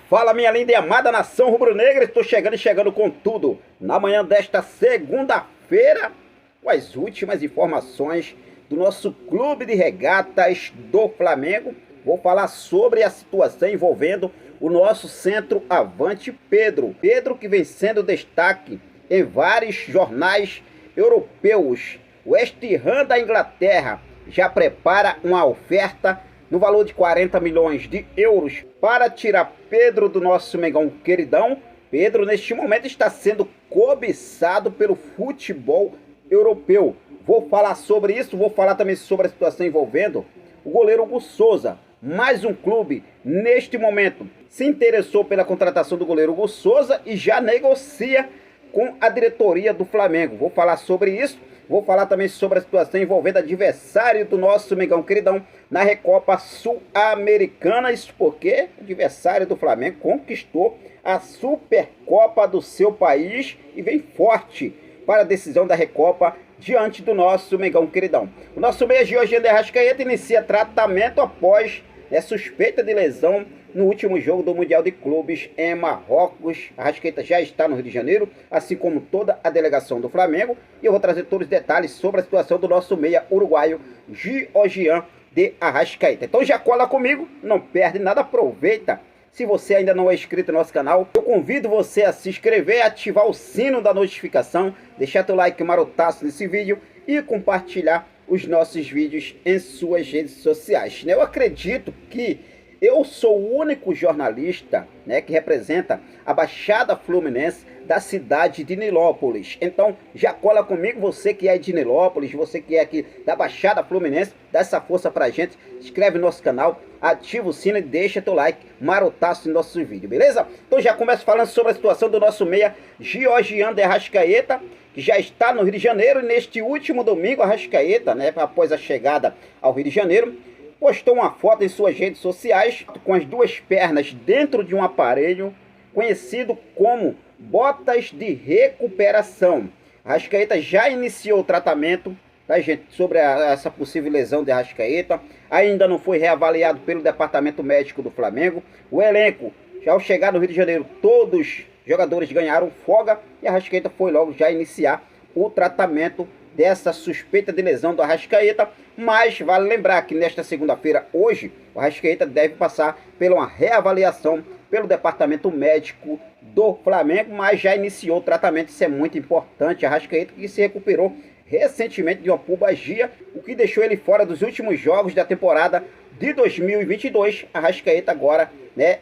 Fala, minha linda e amada nação rubro-negra, estou chegando com tudo na manhã desta segunda-feira com as últimas informações do nosso clube de regatas do Flamengo. Vou falar sobre a situação envolvendo o nosso centroavante Pedro, que vem sendo destaque em vários jornais europeus. O West Ham da Inglaterra já prepara uma oferta no valor de 40 milhões de euros para tirar Pedro do nosso Mengão queridão. Pedro, neste momento, está sendo cobiçado pelo futebol europeu. Vou falar sobre isso, vou falar também sobre a situação envolvendo o goleiro Hugo Souza. Mais um clube, neste momento, se interessou pela contratação do goleiro Hugo Souza e já negocia com a diretoria do Flamengo. Vou falar sobre isso. Vou falar também sobre a situação envolvendo adversário do nosso Mengão queridão na Recopa Sul-Americana. Isso porque o adversário do Flamengo conquistou a Supercopa do seu país e vem forte para a decisão da Recopa diante do nosso Mengão queridão. O nosso meia Georgian de Arrascaeta inicia tratamento após suspeita de lesão no último jogo do Mundial de Clubes em Marrocos. A Arrascaeta já está no Rio de Janeiro, assim como toda a delegação do Flamengo. E eu vou trazer todos os detalhes sobre a situação do nosso meia uruguaio Georgian de Arrascaeta. Então já cola comigo, não perde nada, aproveita. Se você ainda não é inscrito no nosso canal, eu convido você a se inscrever, ativar o sino da notificação, deixar teu like marotaço nesse vídeo e compartilhar os nossos vídeos em suas redes sociais. Eu acredito que eu sou o único jornalista, que representa a Baixada Fluminense da cidade de Nilópolis. Então já cola comigo, você que é de Nilópolis, você que é aqui da Baixada Fluminense, dá essa força pra gente, inscreve no nosso canal, ativa o sino e deixa teu like marotaço no nosso vídeo, beleza? Então já começo falando sobre a situação do nosso meia Georgian de Arrascaeta, que já está no Rio de Janeiro. E neste último domingo, a Arrascaeta, após a chegada ao Rio de Janeiro, postou uma foto em suas redes sociais com as duas pernas dentro de um aparelho conhecido como botas de recuperação. A Arrascaeta já iniciou o tratamento, tá, gente, sobre essa possível lesão de Arrascaeta. Ainda não foi reavaliado pelo departamento médico do Flamengo. O elenco, já ao chegar no Rio de Janeiro, todos os jogadores ganharam folga e a Arrascaeta foi logo já iniciar o tratamento dessa suspeita de lesão do Arrascaeta. Mas vale lembrar que nesta segunda-feira, hoje, o Arrascaeta deve passar por uma reavaliação pelo departamento médico do Flamengo, mas já iniciou o tratamento. Isso é muito importante. A Arrascaeta, que se recuperou recentemente de uma pubalgia, o que deixou ele fora dos últimos jogos da temporada de 2022. A Arrascaeta agora,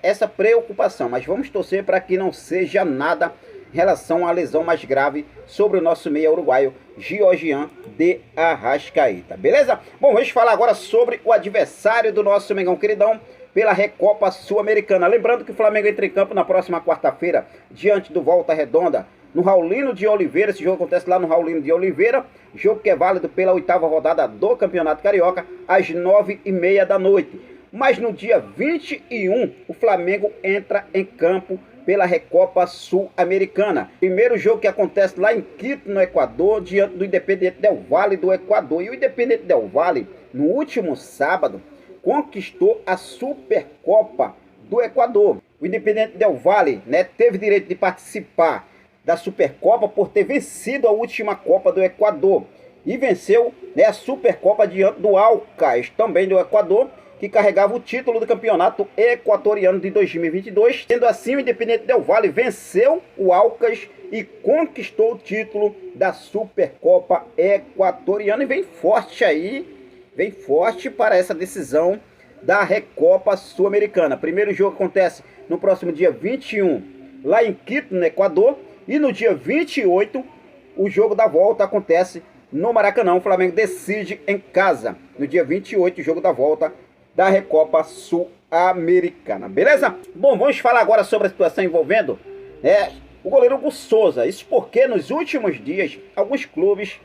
essa preocupação, mas vamos torcer para que não seja nada em relação à lesão mais grave sobre o nosso meia uruguaio Georgian de Arrascaeta, beleza? Bom, vamos falar agora sobre o adversário do nosso Mengão queridão pela Recopa Sul-Americana. Lembrando que o Flamengo entra em campo na próxima quarta-feira diante do Volta Redonda no Raulino de Oliveira. Esse jogo acontece lá no Raulino de Oliveira, jogo que é válido pela 8ª rodada do Campeonato Carioca, às 9h30 da noite. Mas no dia 21, o Flamengo entra em campo pela Recopa Sul-Americana. Primeiro jogo que acontece lá em Quito, no Equador, diante do Independiente del Valle do Equador. E o Independiente del Valle, no último sábado, conquistou a Supercopa do Equador. O Independiente del Valle, teve direito de participar da Supercopa por ter vencido a última Copa do Equador. E venceu a Supercopa diante do Alcas, também do Equador, que carregava o título do campeonato equatoriano de 2022. Sendo assim, o Independiente del Valle venceu o Alcas e conquistou o título da Supercopa equatoriana. E vem forte aí, vem forte para essa decisão da Recopa Sul-Americana. Primeiro jogo acontece no próximo dia 21, lá em Quito, no Equador. E no dia 28, o jogo da volta acontece no Maracanã. O Flamengo decide em casa. No dia 28, o jogo da volta da Recopa Sul-Americana, beleza? Bom, vamos falar agora sobre a situação envolvendo o goleiro Hugo Souza. Isso porque nos últimos dias, alguns clubes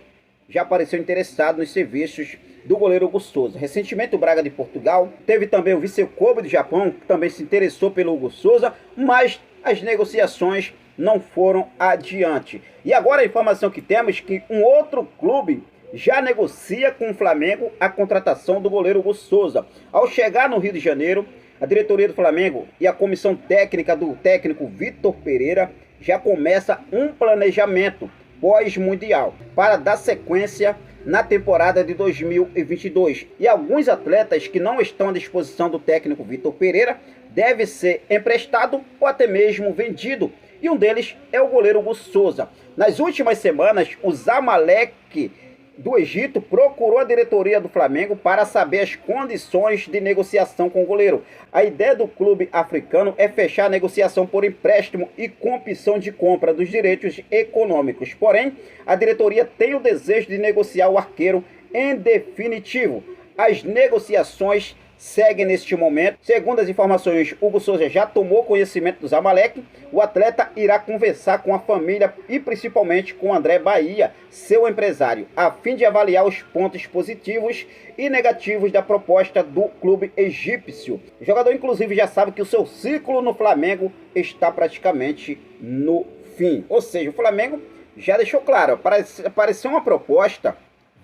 já apareceram interessados nos serviços do goleiro Hugo Souza. Recentemente, o Braga de Portugal, teve também o Vissel Kobe do Japão, que também se interessou pelo Hugo Souza, mas as negociações não foram adiante. E agora a informação que temos é que um outro clube já negocia com o Flamengo a contratação do goleiro Hugo Souza. Ao chegar no Rio de Janeiro, A diretoria do Flamengo e a comissão técnica do técnico Vitor Pereira já começa um planejamento pós-mundial para dar sequência na temporada de 2022. E alguns atletas que não estão à disposição do técnico Vitor Pereira devem ser emprestado ou até mesmo vendido. E um deles é o goleiro Hugo Souza. Nas últimas semanas, o Zamalek do Egito procurou a diretoria do Flamengo para saber as condições de negociação com o goleiro. A ideia do clube africano é fechar a negociação por empréstimo e com opção de compra dos direitos econômicos. Porém, a diretoria tem o desejo de negociar o arqueiro em definitivo. As negociações seguem neste momento. Segundo as informações, Hugo Souza já tomou conhecimento do Zamalek. O atleta irá conversar com a família e principalmente com André Bahia, seu empresário, a fim de avaliar os pontos positivos e negativos da proposta do clube egípcio. O jogador inclusive já sabe que o seu ciclo no Flamengo está praticamente no fim. Ou seja, o Flamengo já deixou claro, apareceu uma proposta,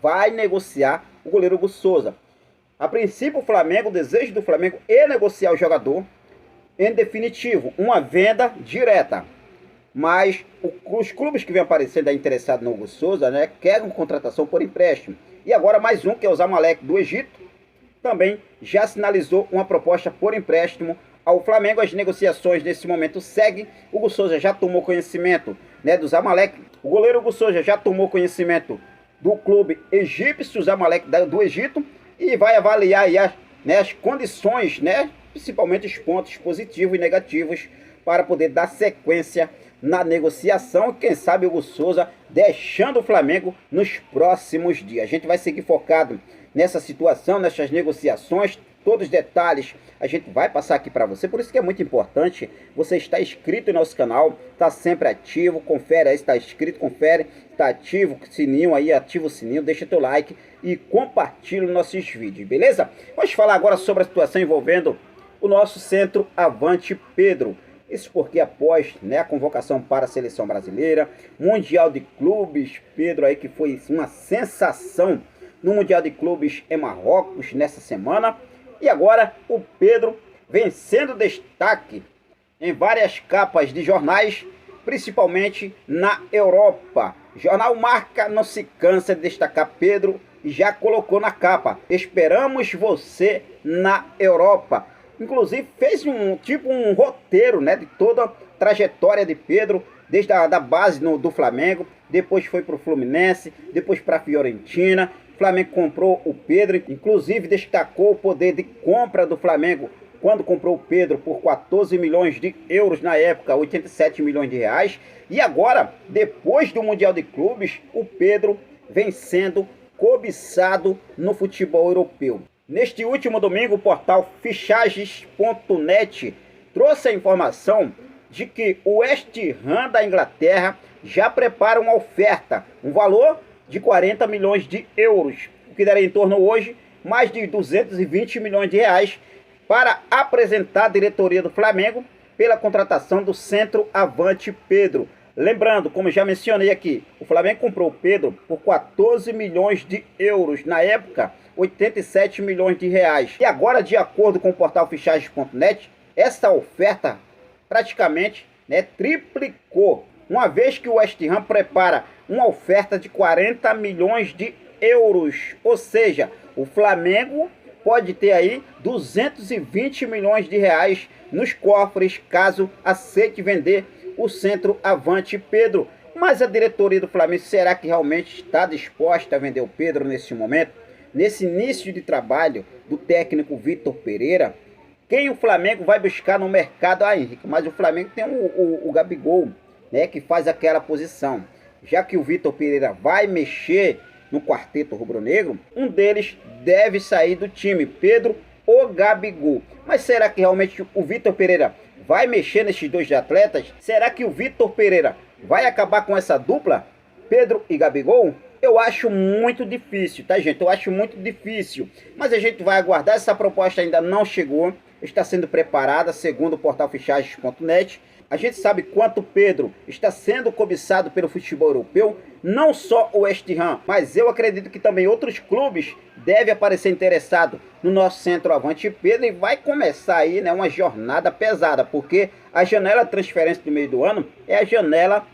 vai negociar o goleiro Hugo Souza. A princípio, o desejo do Flamengo é negociar o jogador em definitivo, uma venda direta. Mas os clubes que vêm aparecendo interessados no Hugo Souza, querem contratação por empréstimo. E agora mais um, que é o Zamalek do Egito, também já sinalizou uma proposta por empréstimo ao Flamengo. As negociações nesse momento seguem. O Hugo Souza já tomou conhecimento do Zamalek. O goleiro Hugo Souza já tomou conhecimento do clube egípcio, Zamalek do Egito, e vai avaliar aí as condições, principalmente os pontos positivos e negativos, para poder dar sequência na negociação. E quem sabe o Hugo Souza deixando o Flamengo nos próximos dias. A gente vai seguir focado nessa situação, nessas negociações. Todos os detalhes a gente vai passar aqui para você. Por isso que é muito importante você estar inscrito no nosso canal, tá sempre ativo, confere aí se está inscrito, confere, está ativo, sininho aí, ativa o sininho, deixa teu like e compartilha os nossos vídeos, beleza? Vamos falar agora sobre a situação envolvendo o nosso centroavante Pedro. Isso porque após a convocação para a seleção brasileira, Mundial de Clubes, Pedro aí que foi uma sensação no Mundial de Clubes em Marrocos nessa semana. E agora o Pedro vem sendo destaque em várias capas de jornais, principalmente na Europa. O jornal Marca não se cansa de destacar Pedro e já colocou na capa: esperamos você na Europa. Inclusive fez um roteiro de toda a trajetória de Pedro, desde da base do Flamengo, depois foi para o Fluminense, depois para a Fiorentina. O Flamengo comprou o Pedro, inclusive destacou o poder de compra do Flamengo quando comprou o Pedro por 14 milhões de euros na época, 87 milhões de reais. E agora, depois do Mundial de Clubes, o Pedro vem sendo cobiçado no futebol europeu. Neste último domingo, o portal Fichagens.net trouxe a informação de que o West Ham da Inglaterra já prepara uma oferta, um valor de 40 milhões de euros, o que daria em torno hoje mais de 220 milhões de reais, para apresentar a diretoria do Flamengo pela contratação do centroavante Pedro. Lembrando, como já mencionei aqui, o Flamengo comprou o Pedro por 14 milhões de euros, na época 87 milhões de reais. E agora, de acordo com o portal Fichagens.net, essa oferta praticamente triplicou, uma vez que o West Ham prepara uma oferta de 40 milhões de euros. Ou seja, o Flamengo pode ter aí 220 milhões de reais nos cofres, caso aceite vender o centroavante Pedro. Mas a diretoria do Flamengo, será que realmente está disposta a vender o Pedro nesse momento? Nesse início de trabalho do técnico Vitor Pereira, quem o Flamengo vai buscar no mercado? Henrique, mas o Flamengo tem o Gabigol, que faz aquela posição. Já que o Vitor Pereira vai mexer no quarteto rubro-negro, um deles deve sair do time, Pedro ou Gabigol. Mas será que realmente o Vitor Pereira vai mexer nesses dois atletas? Será que o Vitor Pereira vai acabar com essa dupla, Pedro e Gabigol? Eu acho muito difícil, tá, gente? Eu acho muito difícil. Mas a gente vai aguardar. Essa proposta ainda não chegou, está sendo preparada, segundo o portal Fichagens.net. A gente sabe quanto Pedro está sendo cobiçado pelo futebol europeu, não só o West Ham, mas eu acredito que também outros clubes devem aparecer interessados no nosso centroavante Pedro, e vai começar aí, né, uma jornada pesada, porque a janela de transferência do meio do ano é a janela,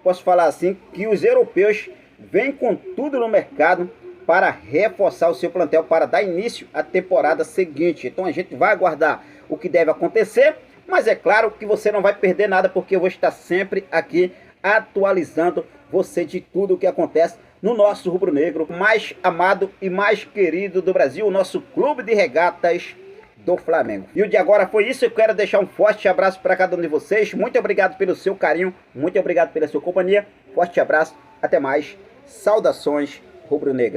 posso falar assim, que os europeus vêm com tudo no mercado para reforçar o seu plantel, para dar início à temporada seguinte. Então a gente vai aguardar o que deve acontecer, mas é claro que você não vai perder nada, porque eu vou estar sempre aqui atualizando você de tudo o que acontece no nosso rubro-negro mais amado e mais querido do Brasil, o nosso clube de regatas do Flamengo. E o de agora foi isso. Eu quero deixar um forte abraço para cada um de vocês. Muito obrigado pelo seu carinho, muito obrigado pela sua companhia. Forte abraço, até mais. Saudações rubro-negras.